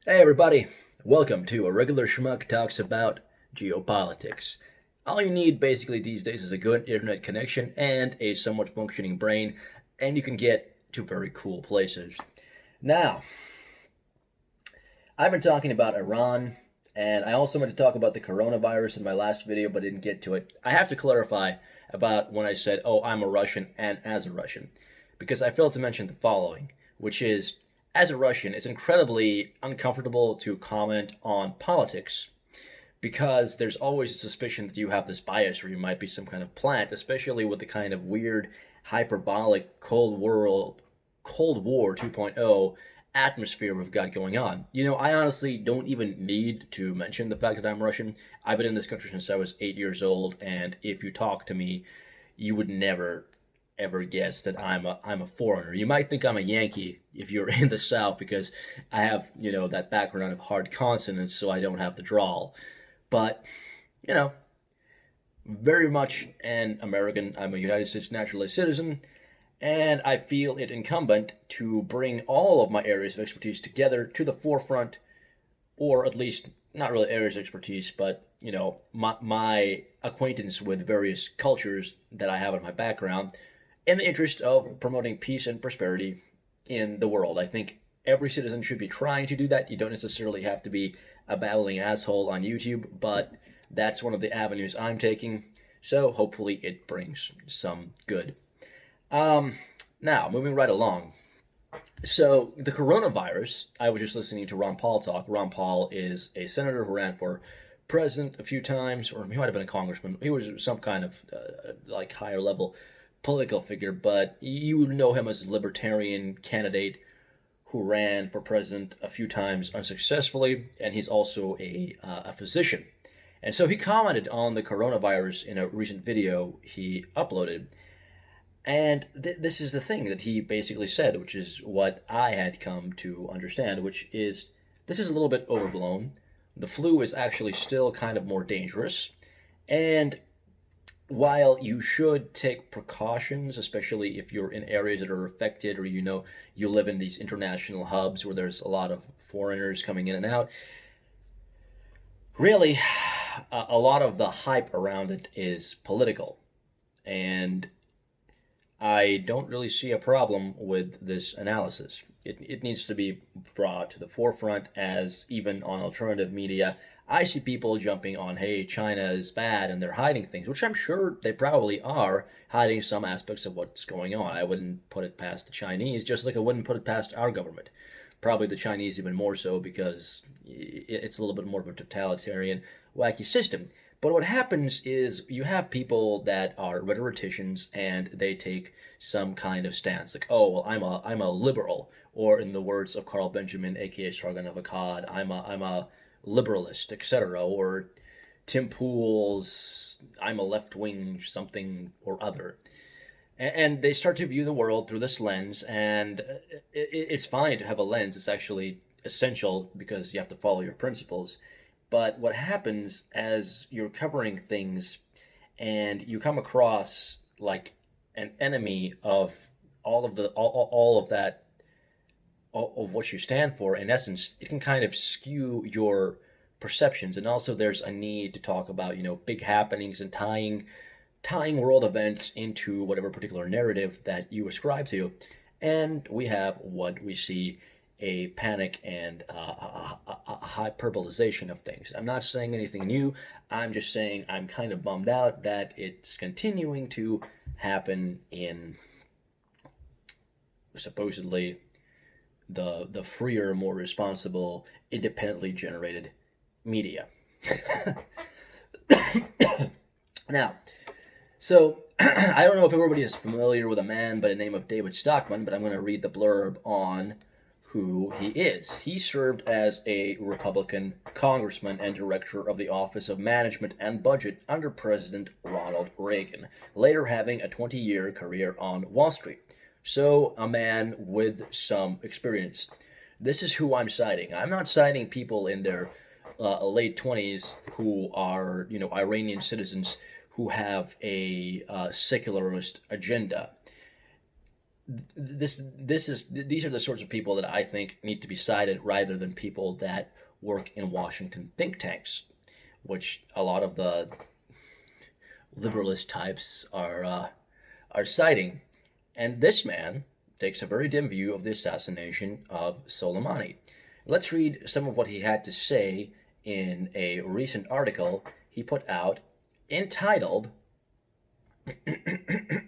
Hey everybody, welcome to A Regular Schmuck Talks About Geopolitics. All you need basically these days is a good internet connection and a somewhat functioning brain, and you can get to very cool places. Now, I've been talking about Iran, and I also meant to talk about the coronavirus in my last video, but didn't get to it. I have to clarify about when I said, oh, I'm a Russian and as a Russian, because I failed to mention the following, which is, as a Russian, it's incredibly uncomfortable to comment on politics because there's always a suspicion that you have this bias or you might be some kind of plant, especially with the kind of weird, hyperbolic Cold War 2.0 atmosphere we've got going on. I honestly don't even need to mention the fact that I'm Russian. I've been in this country since I was 8 years old, and if you talk to me, you would never ever guess that I'm a foreigner. You might think I'm a Yankee if you're in the South because I have that background of hard consonants, so I don't have the drawl. But you know, very much an American. I'm a United States naturalized citizen, and I feel it incumbent to bring all of my areas of expertise together to the forefront, or at least not really areas of expertise, but my acquaintance with various cultures that I have in my background, in the interest of promoting peace and prosperity in the world. I think every citizen should be trying to do that. You don't necessarily have to be a babbling asshole on YouTube, but that's one of the avenues I'm taking. So hopefully it brings some good. Um, Now, moving right along. So, the coronavirus, I was just listening to Ron Paul talk. Ron Paul is a senator who ran for president a few times, or he might have been a congressman. He was some kind of like higher level political figure, but you know him as a libertarian candidate who ran for president a few times unsuccessfully, and he's also a physician. And so he commented on the coronavirus in a recent video he uploaded. And this is the thing that he basically said, which is what I had come to understand, which is this is a little bit overblown. The flu is actually still kind of more dangerous. And while you should take precautions, especially if you're in areas that are affected or you live in these international hubs where there's a lot of foreigners coming in and out, really, a lot of the hype around it is political. And I don't really see a problem with this analysis. It needs to be brought to the forefront, as even on alternative media, I see people jumping on, hey, China is bad and they're hiding things, which I'm sure they probably are hiding some aspects of what's going on. I wouldn't put it past the Chinese, just like I wouldn't put it past our government. Probably the Chinese even more so because it's a little bit more of a totalitarian, wacky system. But what happens is you have people that are rhetoricians and they take some kind of stance, like, oh well, I'm a liberal, or in the words of Carl Benjamin, aka Sargon of Akkad, I'm a liberalist, etc. Or Tim Pool's, I'm a left wing something or other, and they start to view the world through this lens. And it's fine to have a lens. It's actually essential because you have to follow your principles. But what happens as you're covering things and you come across like an enemy of all of that, all of what you stand for, in essence, it can kind of skew your perceptions. And also there's a need to talk about, big happenings and tying world events into whatever particular narrative that you ascribe to. And we have what we see, a panic and a hyperbolization of things. I'm not saying anything new. I'm just saying I'm kind of bummed out that it's continuing to happen in supposedly the freer, more responsible, independently generated media. Now, so I don't know if everybody is familiar with a man by the name of David Stockman, but I'm going to read the blurb on who he is. He served as a Republican Congressman and Director of the Office of Management and Budget under President Ronald Reagan, later having a 20-year career on Wall Street. So, a man with some experience. This is who I'm citing. I'm not citing people in their late 20s who are, Iranian citizens who have a secularist agenda. these are the sorts of people that I think need to be cited rather than people that work in Washington think tanks, which a lot of the liberalist types are citing. And this man takes a very dim view of the assassination of Soleimani. Let's read some of what he had to say in a recent article he put out entitled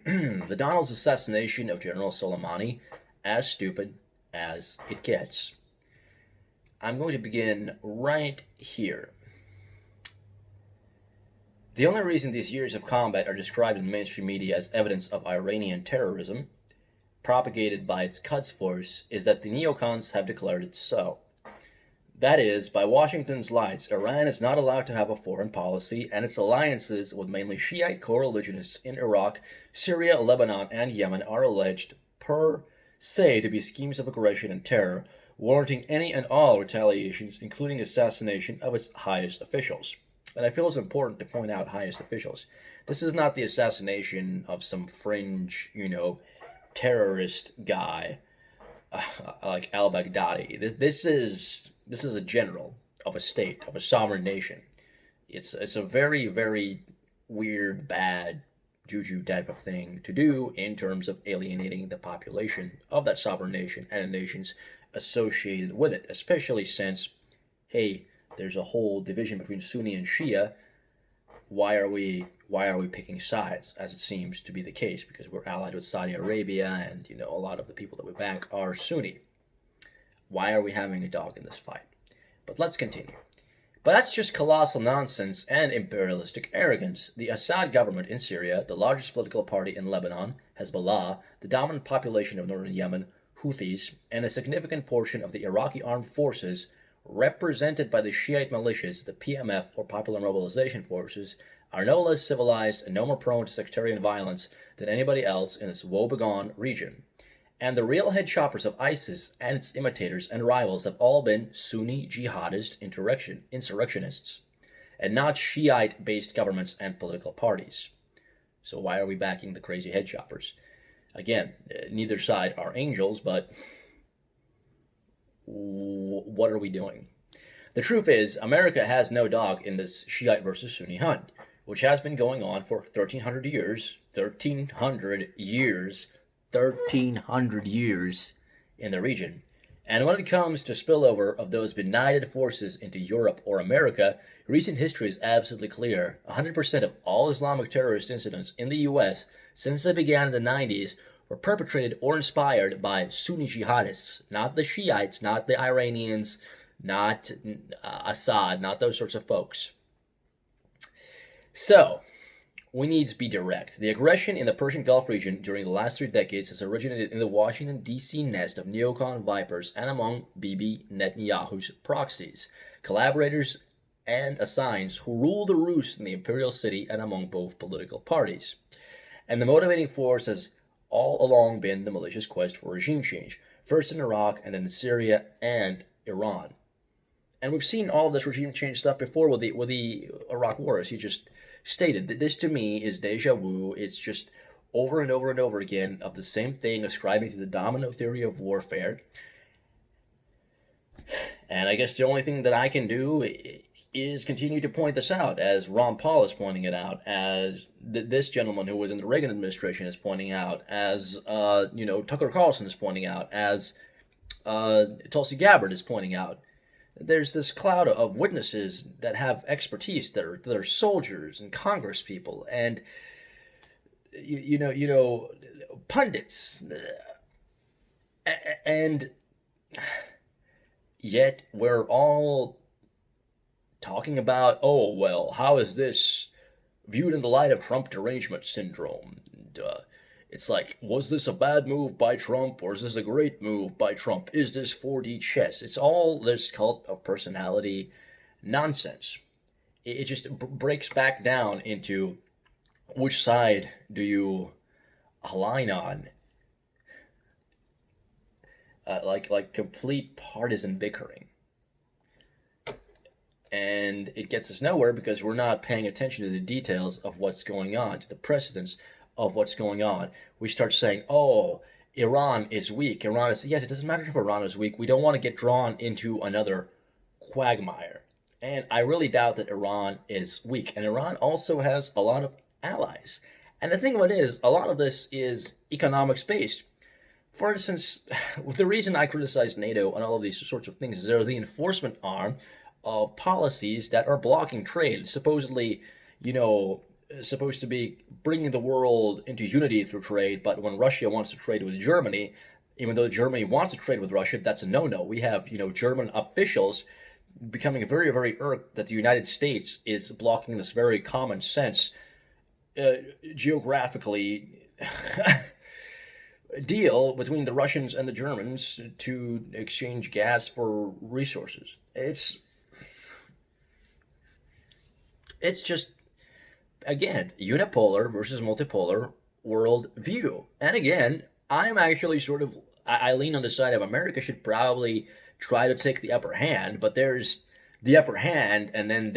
The Donald's Assassination of General Soleimani, As Stupid as It Gets. I'm going to begin right here. The only reason these years of combat are described in the mainstream media as evidence of Iranian terrorism, propagated by its Quds Force, is that the neocons have declared it so. That is, by Washington's lights, Iran is not allowed to have a foreign policy, and its alliances with mainly Shiite co-religionists in Iraq, Syria, Lebanon, and Yemen are alleged per se to be schemes of aggression and terror, warranting any and all retaliations, including assassination of its highest officials. And I feel it's important to point out highest officials. This is not the assassination of some fringe, terrorist guy like al-Baghdadi. This is a general of a state, of a sovereign nation. It's a very, very weird, bad juju type of thing to do in terms of alienating the population of that sovereign nation and the nations associated with it, especially since, hey, there's a whole division between Sunni and Shia. Why are we picking sides, as it seems to be the case, because we're allied with Saudi Arabia and a lot of the people that we back are Sunni. Why are we having a dog in this fight? But let's continue. But that's just colossal nonsense and imperialistic arrogance. The Assad government in Syria, the largest political party in Lebanon, Hezbollah, the dominant population of northern Yemen, Houthis, and a significant portion of the Iraqi armed forces, represented by the Shiite militias, the PMF or Popular Mobilization Forces, are no less civilized and no more prone to sectarian violence than anybody else in this woebegone region. And the real head choppers of ISIS and its imitators and rivals have all been Sunni jihadist insurrectionists, and not Shiite-based governments and political parties. So why are we backing the crazy head choppers? Again, neither side are angels, but what are we doing? The truth is, America has no dog in this Shiite versus Sunni hunt, which has been going on for 1,300 years. 1,300 years. 1,300 years in the region. And when it comes to spillover of those benighted forces into Europe or America, recent history is absolutely clear. 100% of all Islamic terrorist incidents in the U.S. since they began in the 90s were perpetrated or inspired by Sunni jihadists, not the Shiites, not the Iranians, not Assad, not those sorts of folks. So, we need to be direct. The aggression in the Persian Gulf region during the last 3 decades has originated in the Washington, D.C. nest of neocon vipers and among Bibi Netanyahu's proxies, collaborators, and assigns who rule the roost in the imperial city and among both political parties. And the motivating force has all along been the malicious quest for regime change, first in Iraq and then in Syria and Iran. And we've seen all of this regime change stuff before with the Iraq war, as he just stated. That this to me is deja vu. It's just over and over and over again of the same thing, ascribing to the domino theory of warfare. And I guess the only thing that I can do is continue to point this out, as Ron Paul is pointing it out, as this gentleman who was in the Reagan administration is pointing out, as Tucker Carlson is pointing out, as Tulsi Gabbard is pointing out. There's this cloud of witnesses that have expertise, that are soldiers and Congress people and pundits, and yet we're all talking about, oh well, how is this viewed in the light of Trump derangement syndrome? And, it's like, was this a bad move by Trump, or is this a great move by Trump? Is this 4D chess? It's all this cult of personality nonsense. It just breaks back down into which side do you align on? Like complete partisan bickering. And it gets us nowhere because we're not paying attention to the details of what's going on, to the precedents of what's going on. We start saying, oh, Iran is weak. Iran is, yes, it doesn't matter if Iran is weak. We don't want to get drawn into another quagmire. And I really doubt that Iran is weak. And Iran also has a lot of allies. And the thing about it is, a lot of this is economics based. For instance, the reason I criticize NATO and all of these sorts of things is they're the enforcement arm of policies that are blocking trade. Supposedly, supposed to be bringing the world into unity through trade, but when Russia wants to trade with Germany, even though Germany wants to trade with Russia, that's a no-no. We have, German officials becoming very, very irked that the United States is blocking this very common sense, geographically deal between the Russians and the Germans to exchange gas for resources. It's just, again, unipolar versus multipolar world view. And again, I'm actually I lean on the side of America should probably try to take the upper hand, but there's the upper hand, and then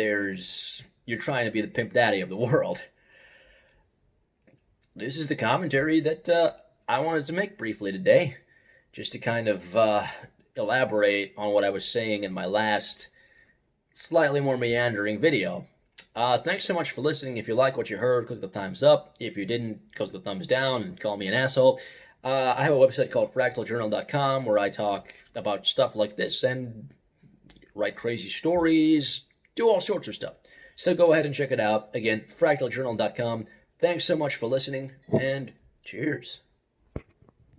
you're trying to be the pimp daddy of the world. This is the commentary that I wanted to make briefly today, just to kind of elaborate on what I was saying in my last, slightly more meandering video. Thanks so much for listening. If you like what you heard, click the thumbs up. If you didn't, click the thumbs down and call me an asshole. I have a website called fractaljournal.com where I talk about stuff like this and write crazy stories, do all sorts of stuff. So go ahead and check it out. Again, fractaljournal.com. Thanks so much for listening, and cheers.